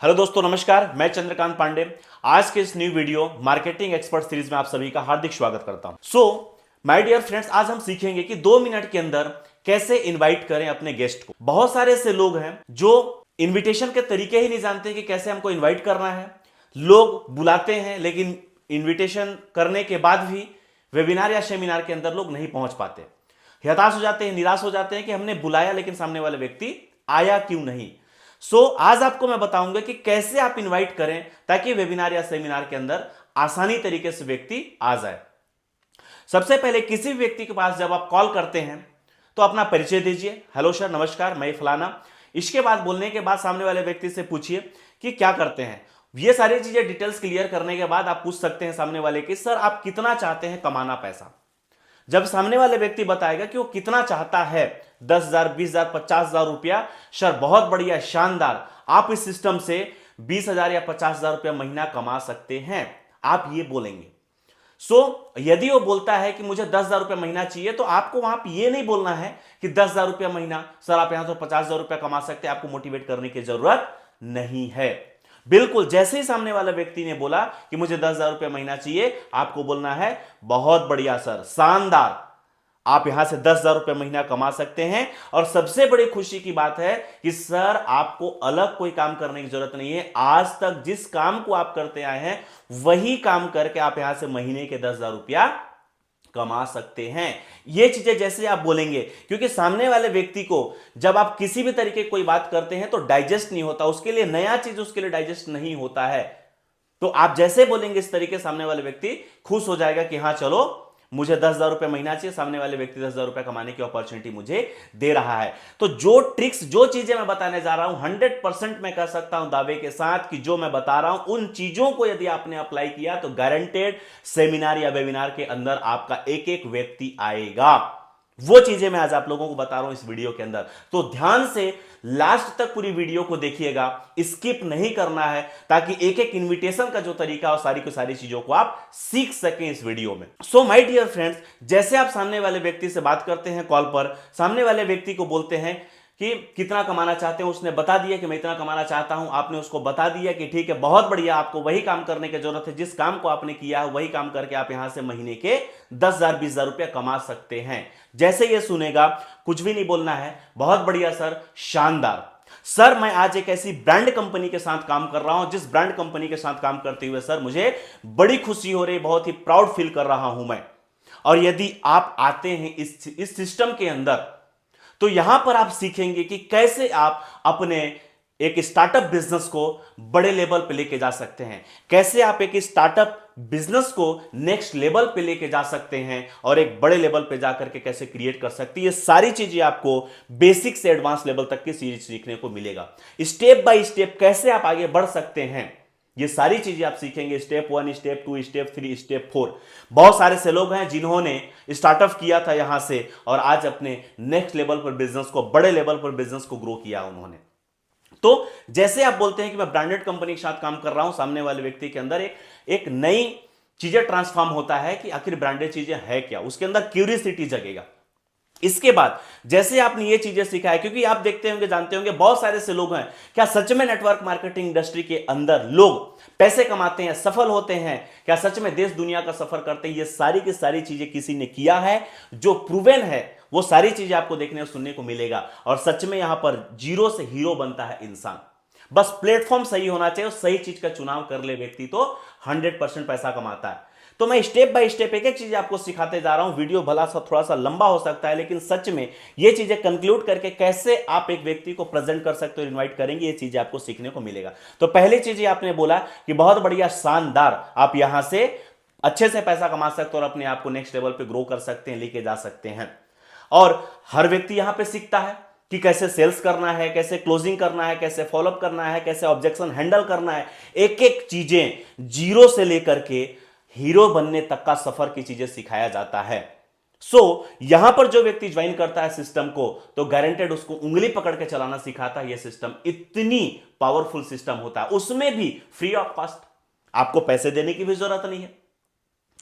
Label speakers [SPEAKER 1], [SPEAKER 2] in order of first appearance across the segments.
[SPEAKER 1] Hello दोस्तों, नमस्कार। मैं चंद्रकांत पांडे आज के इस new video marketing expert series में आप सभी का हार्दिक स्वागत करता हूं। सो माय डियर फ्रेंड्स, आज हम सीखेंगे कि 2 मिनट के अंदर कैसे इनवाइट करें अपने गेस्ट को। बहुत सारे ऐसे लोग हैं जो इनविटेशन के तरीके ही नहीं जानते कि कैसे हमको इन्वाइट करना है। लोग बुलाते हैं लेकिन इन्विटेशन करने के बाद भी वेबिनार या सेमिनार के अंदर लोग नहीं पहुंच पाते। हताश हो जाते हैं, निराश हो जाते हैं कि हमने बुलाया लेकिन सामने वाला व्यक्ति आया क्यों नहीं। आज आपको मैं बताऊंगा कि कैसे आप इनवाइट करें ताकि वेबिनार या सेमिनार के अंदर आसानी तरीके से व्यक्ति आ जाए। सबसे पहले किसी भी व्यक्ति के पास जब आप कॉल करते हैं तो अपना परिचय दीजिए। हेलो सर, नमस्कार, मैं फलाना। इसके बाद बोलने के बाद सामने वाले व्यक्ति से पूछिए कि क्या करते हैं। ये सारी चीजें डिटेल्स क्लियर करने के बाद आप पूछ सकते हैं सामने वाले की, सर आप कितना चाहते हैं कमाना पैसा। जब सामने वाले व्यक्ति बताएगा कि वो कितना चाहता है, 10,000, 20,000, 50,000 रुपया, सर बहुत बढ़िया, शानदार, आप इस सिस्टम से 20,000 या 50,000 रुपया महीना कमा सकते हैं, आप ये बोलेंगे। यदि वो बोलता है कि मुझे 10,000 रुपया महीना चाहिए तो आपको वहां पर ये नहीं बोलना है कि 10,000 रुपया महीना, सर आप यहां तो 50,000 रुपया कमा सकते हैं, आपको मोटिवेट करने की जरूरत नहीं है। बिल्कुल जैसे ही सामने वाला व्यक्ति ने बोला कि मुझे 10,000 रुपया महीना चाहिए, आपको बोलना है बहुत बढ़िया सर, शानदार, आप यहां से 10,000 रुपये महीना कमा सकते हैं। और सबसे बड़ी खुशी की बात है कि सर आपको अलग कोई काम करने की जरूरत नहीं है। आज तक जिस काम को आप करते आए हैं वही काम करके आप यहां से महीने के 10,000 रुपया कमा सकते हैं। ये चीजें जैसे आप बोलेंगे, क्योंकि सामने वाले व्यक्ति को जब आप किसी भी तरीके की कोई बात करते हैं तो डाइजेस्ट नहीं होता, उसके लिए नया चीज उसके लिए डाइजेस्ट नहीं होता है। तो आप जैसे बोलेंगे इस तरीके सामने वाले व्यक्ति खुश हो जाएगा कि हां चलो मुझे 10,000 रुपये महीना चाहिए, सामने वाले व्यक्ति 10,000 रुपये कमाने की अपॉर्चुनिटी मुझे दे रहा है। तो जो ट्रिक्स, जो चीजें मैं बताने जा रहा हूं, 100% मैं कह सकता हूं दावे के साथ कि जो मैं बता रहा हूं उन चीजों को यदि आपने अप्लाई किया तो गारंटेड सेमिनार या वेबिनार के अंदर आपका एक एक व्यक्ति आएगा। वो चीजें मैं आज आप लोगों को बता रहा हूं इस वीडियो के अंदर, तो ध्यान से लास्ट तक पूरी वीडियो को देखिएगा, स्किप नहीं करना है, ताकि एक एक इनविटेशन का जो तरीका और सारी की सारी चीजों को आप सीख सकें इस वीडियो में। माय डियर फ्रेंड्स, जैसे आप सामने वाले व्यक्ति से बात करते हैं कॉल पर, सामने वाले व्यक्ति को बोलते हैं कि कितना कमाना चाहते हैं, उसने बता दिया कि मैं इतना कमाना चाहता हूं, आपने उसको बता दिया कि ठीक है बहुत बढ़िया, आपको वही काम करने की जरूरत है, जिस काम को आपने किया है वही काम करके आप यहां से महीने के 10,000, 20,000 रुपया कमा सकते हैं। जैसे ये सुनेगा, कुछ भी नहीं बोलना है, बहुत बढ़िया सर, शानदार सर, मैं आज एक ऐसी ब्रांड कंपनी के साथ काम कर रहा हूं जिस ब्रांड कंपनी के साथ काम करते हुए सर मुझे बड़ी खुशी हो रही, बहुत ही प्राउड फील कर रहा हूं मैं। और यदि आप आते हैं इस सिस्टम के अंदर तो यहां पर आप सीखेंगे कि कैसे आप अपने एक स्टार्टअप बिजनेस को बड़े लेवल पे लेके जा सकते हैं, कैसे आप एक स्टार्टअप बिजनेस को नेक्स्ट लेवल पे लेके जा सकते हैं और एक बड़े लेवल पे जाकर के कैसे क्रिएट कर सकते हैं। ये सारी चीजें आपको बेसिक से एडवांस लेवल तक की सीरीज सीखने को मिलेगा। स्टेप बाय स्टेप कैसे आप आगे बढ़ सकते हैं, ये सारी चीजें आप सीखेंगे। Step 1, step 2, step 3, step 4। बहुत सारे से लोग हैं जिन्होंने स्टार्टअप किया था यहां से और आज अपने नेक्स्ट लेवल पर बिजनेस को, बड़े लेवल पर बिजनेस को ग्रो किया उन्होंने। तो जैसे आप बोलते हैं कि मैं ब्रांडेड कंपनी के साथ काम कर रहा हूं, सामने वाले व्यक्ति के अंदर एक नई चीजें ट्रांसफॉर्म होता है कि आखिर ब्रांडेड चीजें है क्या, उसके अंदर क्यूरियोसिटी जगेगा। इसके बाद जैसे आपने ये चीजें सीखा है, क्योंकि आप देखते होंगे, जानते होंगे, बहुत सारे से लोग हैं, क्या सच में नेटवर्क मार्केटिंग इंडस्ट्री के अंदर लोग पैसे कमाते हैं, सफल होते हैं, क्या सच में देश दुनिया का सफर करते हैं? ये सारी की सारी चीजें किसी ने किया है, जो प्रूवन है, वो सारी चीजें आपको देखने और सुनने को मिलेगा। और सच में यहां पर जीरो से हीरो बनता है इंसान। बस प्लेटफॉर्म सही होना चाहिए और सही चीज का चुनाव कर ले व्यक्ति तो 100% पैसा कमाता है। तो मैं स्टेप बाय स्टेप एक एक चीज आपको सिखाते जा रहा हूं। वीडियो भला सा थोड़ा सा लंबा हो सकता है, लेकिन सच में ये चीजें कंक्लूड करके कैसे आप एक व्यक्ति को प्रेजेंट कर सकते हो, इनवाइट करेंगे, ये चीजें आपको सीखने को मिलेगा। तो पहली चीज आपने बोला कि बहुत बढ़िया, शानदार, आप यहां से अच्छे से पैसा कमा सकते हो और अपने आप को नेक्स्ट लेवल पे ग्रो कर सकते हैं, लेके जा सकते हैं। और हर व्यक्ति यहां पे सीखता है कि कैसे सेल्स करना है, कैसे क्लोजिंग करना है, कैसे फॉलोअप करना है, कैसे ऑब्जेक्शन हैंडल करना है। एक एक चीजें जीरो से लेकर के हीरो बनने तक का सफर की चीजें सिखाया जाता है। यहां पर जो व्यक्ति ज्वाइन करता है सिस्टम को, तो गारंटेड उसको उंगली पकड़ के चलाना सिखाता है। यह सिस्टम इतनी पावरफुल सिस्टम होता है, उसमें भी फ्री ऑफ कॉस्ट, आपको पैसे देने की भी जरूरत नहीं है।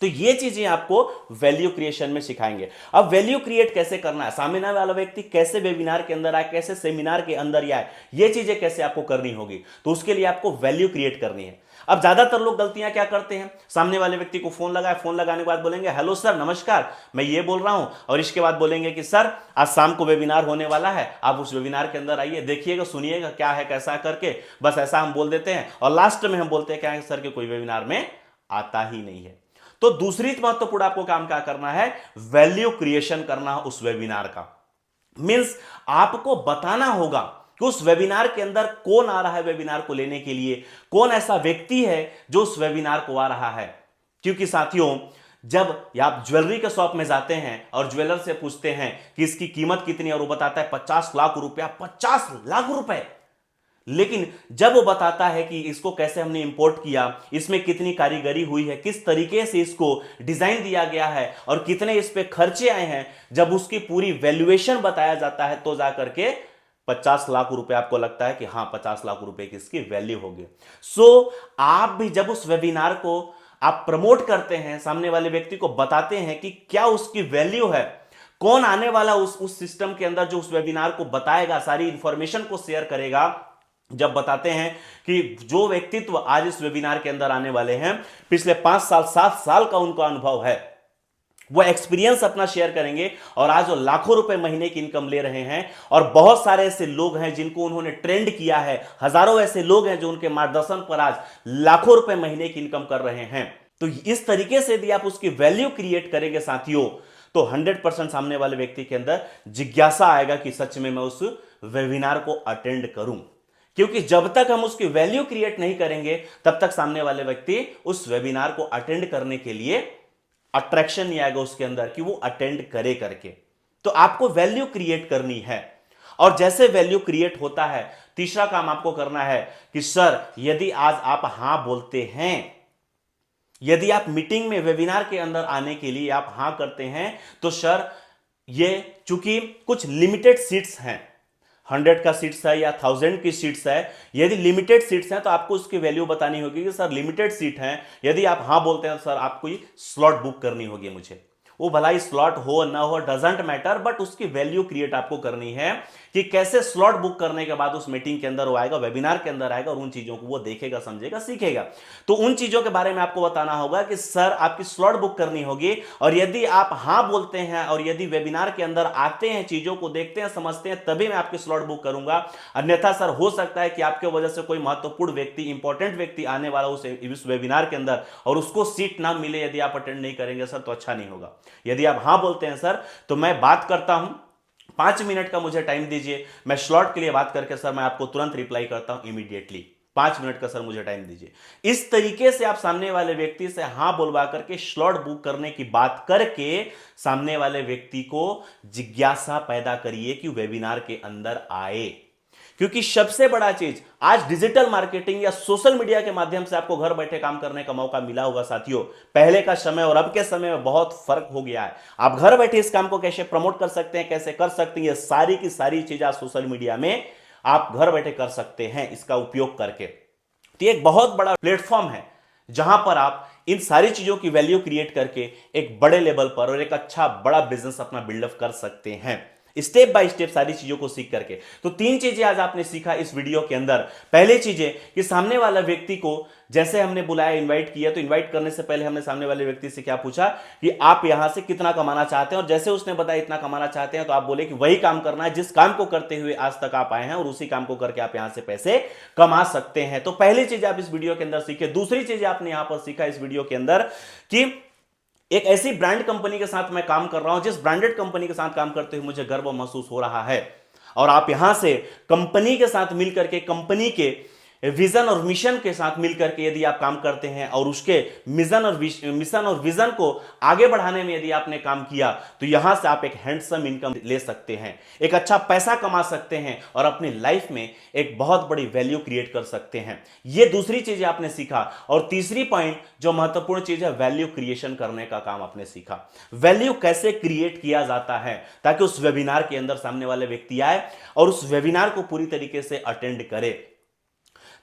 [SPEAKER 1] तो ये चीजें आपको वैल्यू क्रिएशन में सिखाएंगे। अब वैल्यू क्रिएट कैसे करना है, सामने वाला व्यक्ति कैसे वेबिनार के अंदर आए, कैसे सेमिनार के अंदर आए, ये चीजें कैसे आपको करनी होगी, तो उसके लिए आपको वैल्यू क्रिएट करनी है। अब ज्यादातर लोग गलतियां क्या करते हैं, सामने वाले व्यक्ति को फोन लगाए, फोन लगाने के बाद बोलेंगे हेलो सर नमस्कार मैं ये बोल रहा हूं, और इसके बाद बोलेंगे कि सर आज शाम को वेबिनार होने वाला है, आप उस वेबिनार के अंदर आइए, देखिएगा सुनिएगा क्या है कैसा करके, बस ऐसा हम बोल देते हैं और लास्ट में हम बोलते हैं क्या है सर कि कोई वेबिनार में आता ही नहीं है। तो दूसरी महत्वपूर्ण आपको काम क्या करना है, वैल्यू क्रिएशन करना उस वेबिनार का। मींस आपको बताना होगा कि उस वेबिनार के अंदर कौन आ रहा है वेबिनार को लेने के लिए, कौन ऐसा व्यक्ति है जो उस वेबिनार को आ रहा है। क्योंकि साथियों जब आप ज्वेलरी के शॉप में जाते हैं और ज्वेलर से पूछते हैं कि इसकी कीमत कितनी, और वो बताता है 50 लाख रुपया, 50 लाख रुपए, लेकिन जब वो बताता है कि इसको कैसे हमने इंपोर्ट किया, इसमें कितनी कारीगरी हुई है, किस तरीके से इसको डिजाइन दिया गया है और कितने इस पे खर्चे आए हैं, जब उसकी पूरी वैल्यूएशन बताया जाता है तो जाकर के 50 लाख रुपए आपको लगता है कि हाँ 50 लाख रुपए की इसकी वैल्यू होगी। सो आप भी जब उस वेबिनार को आप प्रमोट करते हैं, सामने वाले व्यक्ति को बताते हैं कि क्या उसकी वैल्यू है, कौन आने वाला उस सिस्टम के अंदर जो उस वेबिनार को बताएगा, सारी इंफॉर्मेशन को शेयर करेगा, जब बताते हैं कि जो व्यक्तित्व आज इस वेबिनार के अंदर आने वाले हैं पिछले 5 साल 7 साल का उनका अनुभव है, वो एक्सपीरियंस अपना शेयर करेंगे और आज वो लाखों रुपए महीने की इनकम ले रहे हैं, और बहुत सारे ऐसे लोग हैं जिनको उन्होंने ट्रेंड किया है, हजारों ऐसे लोग हैं जो उनके मार्गदर्शन पर आज लाखों रुपए महीने की इनकम कर रहे हैं। तो इस तरीके से यदि आप उसकी वैल्यू क्रिएट करेंगे साथियों, तो 100% सामने वाले व्यक्ति के अंदर जिज्ञासा आएगा कि सच में मैं उस वेबिनार को अटेंड करूं। क्योंकि जब तक हम उसकी वैल्यू क्रिएट नहीं करेंगे तब तक सामने वाले व्यक्ति उस वेबिनार को अटेंड करने के लिए अट्रैक्शन नहीं आएगा उसके अंदर कि वो अटेंड करे करके। तो आपको वैल्यू क्रिएट करनी है, और जैसे वैल्यू क्रिएट होता है तीसरा काम आपको करना है कि सर यदि आज आप हां बोलते हैं, यदि आप मीटिंग में वेबिनार के अंदर आने के लिए आप हां करते हैं, तो सर ये चूंकि कुछ लिमिटेड सीट्स हैं, 100 का सीट्स है या 1000 की सीट्स है, यदि लिमिटेड सीट्स हैं तो आपको उसकी वैल्यू बतानी होगी कि सर लिमिटेड सीट हैं, यदि आप हां बोलते हैं तो सर आपको ये स्लॉट बुक करनी होगी मुझे, वो भला ही स्लॉट हो ना हो डजंट मैटर, बट उसकी वैल्यू क्रिएट आपको करनी है कि कैसे स्लॉट बुक करने के बाद उस मीटिंग के अंदर वो आएगा, वेबिनार के अंदर आएगा और उन चीजों को वो देखेगा, समझेगा, सीखेगा। तो उन चीजों के बारे में आपको बताना होगा कि सर आपकी स्लॉट बुक करनी होगी, और यदि आप हां बोलते हैं और यदि वेबिनार के अंदर आते हैं, चीजों को देखते हैं, समझते हैं, तभी मैं आपकी स्लॉट बुक करूंगा। अन्यथा सर हो सकता है कि आपके वजह से कोई महत्वपूर्ण व्यक्ति, इंपॉर्टेंट व्यक्ति आने वाला उस वेबिनार के अंदर और उसको सीट ना मिले, यदि आप अटेंड नहीं करेंगे सर तो अच्छा नहीं होगा। यदि आप हां बोलते हैं सर तो मैं बात करता हूं, 5 मिनट का मुझे टाइम दीजिए, मैं स्लॉट के लिए बात करके सर मैं आपको तुरंत रिप्लाई करता हूं इमीडिएटली, 5 मिनट का सर मुझे टाइम दीजिए। इस तरीके से आप सामने वाले व्यक्ति से हां बोलवा करके स्लॉट बुक करने की बात करके सामने वाले व्यक्ति को जिज्ञासा पैदा करिए कि वेबिनार के अंदर आए। क्योंकि सबसे बड़ा चीज आज डिजिटल मार्केटिंग या सोशल मीडिया के माध्यम से आपको घर बैठे काम करने का मौका मिला होगा साथियों। पहले का समय और अब के समय में बहुत फर्क हो गया है। आप घर बैठे इस काम को कैसे प्रमोट कर सकते हैं, कैसे कर सकते हैं, ये सारी की सारी चीजें आज सोशल मीडिया में आप घर बैठे कर सकते हैं इसका उपयोग करके। तो एक बहुत बड़ा प्लेटफॉर्म है जहां पर आप इन सारी चीजों की वैल्यू क्रिएट करके एक बड़े लेवल पर और एक अच्छा बड़ा बिजनेस अपना बिल्डअप कर सकते हैं, स्टेप बाय स्टेप सारी चीजों को सीख करके। तो 3 चीजें आज आपने सीखा इस वीडियो के अंदर। पहले चीजें कि सामने वाला व्यक्ति को जैसे हमने बुलाया, इनवाइट किया, तो इनवाइट करने से पहले हमने सामने वाले व्यक्ति से क्या पूछा कि आप यहां से कितना कमाना चाहते हैं, और जैसे उसने बताया इतना कमाना चाहते हैं तो आप बोले कि वही काम करना है जिस काम को करते हुए आज तक आप आए हैं, और उसी काम को करके आप यहां से पैसे कमा सकते हैं। तो पहली चीज आप इस वीडियो के अंदर सीखे। दूसरी चीज आपने यहां पर सीखा इस वीडियो के अंदर कि एक ऐसी ब्रांड कंपनी के साथ मैं काम कर रहा हूं, जिस ब्रांडेड कंपनी के साथ काम करते हुए मुझे गर्व महसूस हो रहा है, और आप यहां से कंपनी के साथ मिलकर के, कंपनी के विजन और मिशन के साथ मिलकर के यदि आप काम करते हैं और उसके मिशन और विजन को आगे बढ़ाने में यदि आपने काम किया, तो यहां से आप एक हैंडसम इनकम ले सकते हैं, एक अच्छा पैसा कमा सकते हैं और अपनी लाइफ में एक बहुत बड़ी वैल्यू क्रिएट कर सकते हैं। यह दूसरी चीज आपने सीखा। और तीसरी पॉइंट जो महत्वपूर्ण चीज है, वैल्यू क्रिएशन करने का काम आपने सीखा। वैल्यू कैसे क्रिएट किया जाता है ताकि उस वेबिनार के अंदर सामने वाले व्यक्ति आए और उस वेबिनार को पूरी तरीके से अटेंड करे।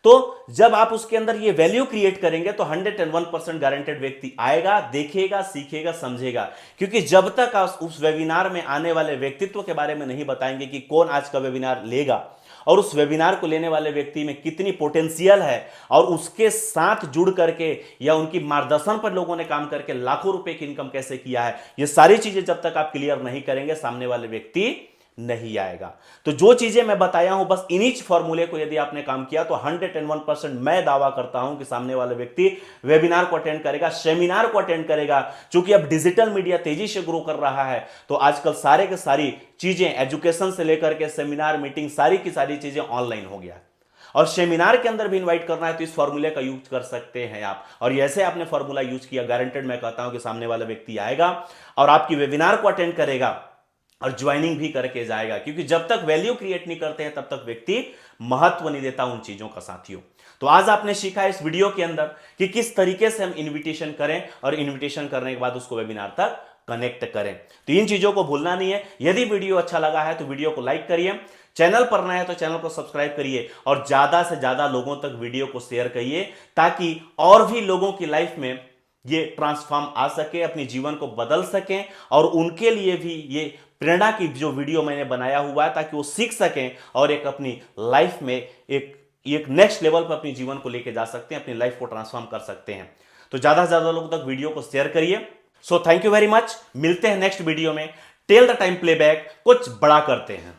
[SPEAKER 1] तो जब आप उसके अंदर ये वैल्यू क्रिएट करेंगे तो 101% गारंटेड व्यक्ति आएगा, देखेगा, सीखेगा, समझेगा। क्योंकि जब तक आप उस वेबिनार में आने वाले व्यक्तित्व के बारे में नहीं बताएंगे कि कौन आज का वेबिनार लेगा और उस वेबिनार को लेने वाले व्यक्ति में कितनी पोटेंशियल है और उसके साथ जुड़ करके या उनकी मार्गदर्शन पर लोगों ने काम करके लाखों रुपए की इनकम कैसे किया है, ये सारी चीजें जब तक आप क्लियर नहीं करेंगे सामने वाले व्यक्ति नहीं आएगा। तो जो चीजें मैं बताया हूं बस इन्हीं फॉर्मूले को यदि आपने काम किया तो 101% मैं दावा करता हूं कि सामने वाले व्यक्ति वेबिनार को अटेंड करेगा, सेमिनार को अटेंड करेगा। क्योंकि अब डिजिटल मीडिया तेजी से ग्रो कर रहा है तो आजकल सारे के सारी चीजें एजुकेशन से लेकर के सेमिनार, मीटिंग, सारी की सारी चीजें ऑनलाइन हो गया और सेमिनार के अंदर भी इनवाइट करना है तो इस फॉर्मूले का यूज कर सकते हैं आप। और जैसे आपने फॉर्मूला यूज किया गारंटेड मैं कहता हूं कि सामने वाला व्यक्ति आएगा और आपकी वेबिनार को अटेंड करेगा और ज्वाइनिंग भी करके जाएगा। क्योंकि जब तक वैल्यू क्रिएट नहीं करते हैं तब तक व्यक्ति महत्व नहीं देता उन चीजों का साथियों। तो आज आपने सीखा इस वीडियो के अंदर कि किस तरीके से हम इनविटेशन करें और इनविटेशन करने के बाद उसको वेबिनार तक कनेक्ट करें। तो इन चीजों को भूलना नहीं है। यदि वीडियो अच्छा लगा है तो वीडियो को लाइक करिए, चैनल पर नए हैं तो चैनल को सब्सक्राइब करिए और ज्यादा से ज्यादा लोगों तक वीडियो को शेयर करिए ताकि और भी लोगों की लाइफ में ये ट्रांसफॉर्म आ सके, अपने जीवन को बदल सकें और उनके लिए भी ये प्रेरणा की जो वीडियो मैंने बनाया हुआ है ताकि वो सीख सकें और एक अपनी लाइफ में एक नेक्स्ट लेवल पर अपने जीवन को लेके जा सकते हैं, अपनी लाइफ को ट्रांसफॉर्म कर सकते हैं। तो ज्यादा से ज्यादा लोगों तक वीडियो को शेयर करिए। So thank you very much. मिलते हैं नेक्स्ट वीडियो में। टेल द टाइम प्लेबैक, कुछ बड़ा करते हैं।